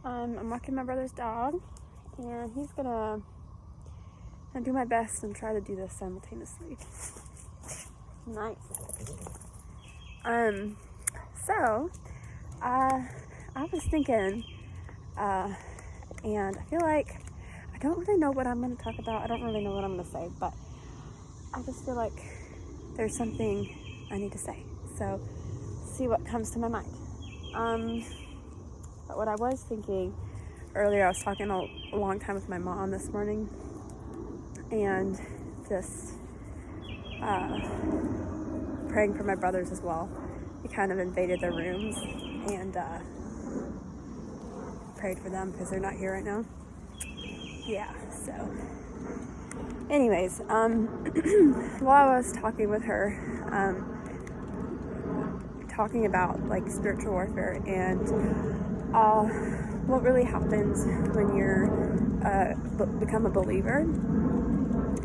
I'm walking my brother's dog, and he's gonna do my best and try to do this simultaneously. Nice. So, I was thinking, and I feel like I don't really know what I'm going to talk about. I don't really know what I'm going to say, but I just feel like there's something I need to say. So, see what comes to my mind. But what I was thinking earlier, I was talking a long time with my mom this morning, and just praying for my brothers as well. We kind of invaded their rooms and prayed for them because they're not here right now. Yeah, so anyways, while I was talking with her, talking about like spiritual warfare and what really happens when you're become a believer,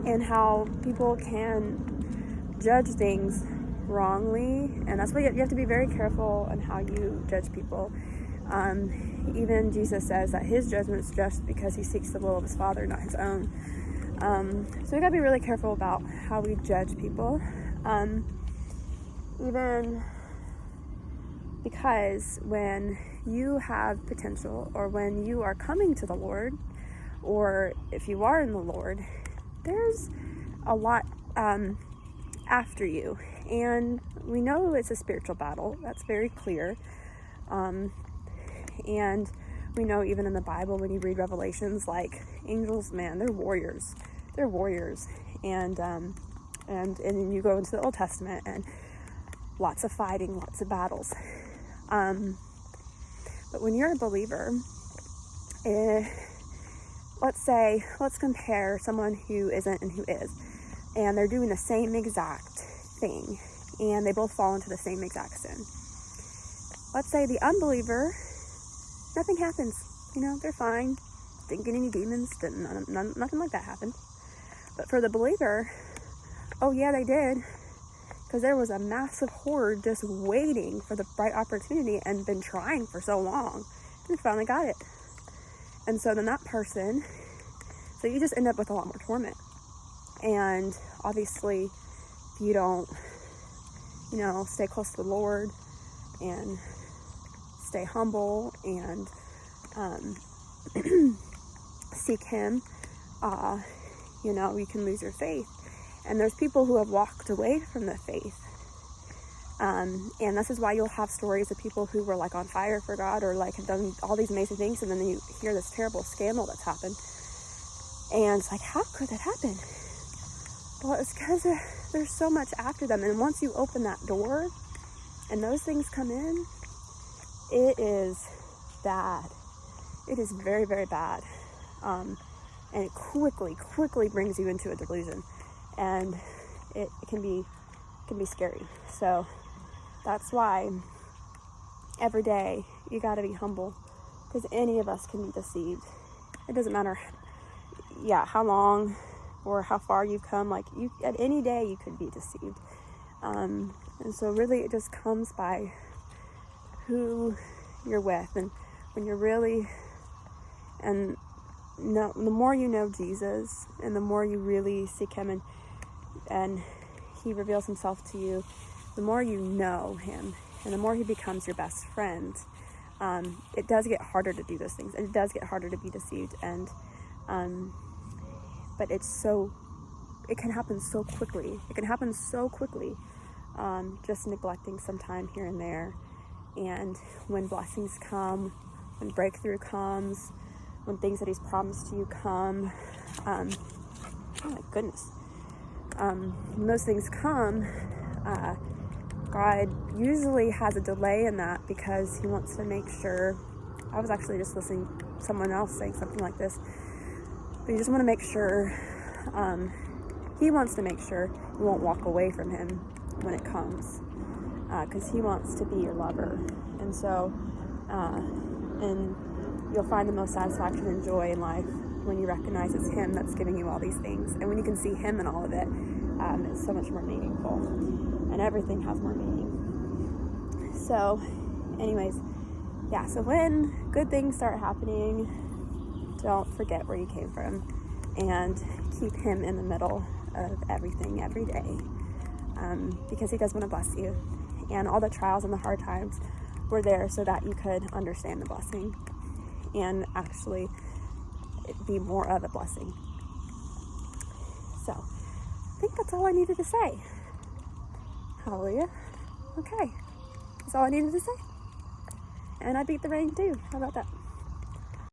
and how people can judge things wrongly, and that's why you have to be very careful on how you judge people. Even Jesus says that his judgment is just because he seeks the will of his Father, not his own. So we gotta be really careful about how we judge people, even because when you have potential, or when you are coming to the Lord, or if you are in the Lord, there's a lot after you, and we know it's a spiritual battle. That's very clear. And we know even in the Bible, when you read Revelations, like angels, man, they're warriors. And you go into the Old Testament, and lots of fighting, lots of battles. But when you're a believer, let's compare someone who isn't and who is, and they're doing the same exact thing, and they both fall into the same exact sin. Let's say the unbeliever, nothing happens. They're fine. Didn't get any demons. Nothing like that happened. But for the believer, oh yeah, they did. Because there was a massive horde just waiting for the right opportunity and been trying for so long. And finally got it. And so then that person, so you just end up with a lot more torment. And obviously, if you don't, stay close to the Lord and stay humble and seek him, you can lose your faith. And there's people who have walked away from the faith. And this is why you'll have stories of people who were like on fire for God, or like have done all these amazing things, and then you hear this terrible scandal that's happened. And it's like, how could that happen? Well, it's because there's so much after them. And once you open that door and those things come in, it is bad. It is very, very bad. And it quickly brings you into a delusion. And it can be scary. So that's why every day you got to be humble, because any of us can be deceived. It doesn't matter, how long or how far you've come. Like, at any day you could be deceived. And so really it just comes by who you're with, and when you're really, and the more you know Jesus, and the more you really seek him, and he reveals himself to you, the more you know him, and the more he becomes your best friend, it does get harder to do those things, and it does get harder to be deceived, and but it can happen so quickly. Just neglecting some time here and there. And when blessings come, when breakthrough comes, when things that he's promised you come, oh my goodness, when those things come, God usually has a delay in that, because he wants to make sure. I was actually just listening to someone else saying something like this, but you just want to make sure, he wants to make sure you won't walk away from him when it comes, because he wants to be your lover. And so, and you'll find the most satisfaction and joy in life when you recognize it's him that's giving you all these things, and when you can see him in all of it, it's so much more meaningful, and everything has more meaning. So anyways, yeah, so when good things start happening, don't forget where you came from and keep him in the middle of everything every day, because he does want to bless you. And all the trials and the hard times were there so that you could understand the blessing and actually be more of a blessing. So I think that's all I needed to say. Hallelujah. Okay, that's all I needed to say. And I beat the rain too. How about that?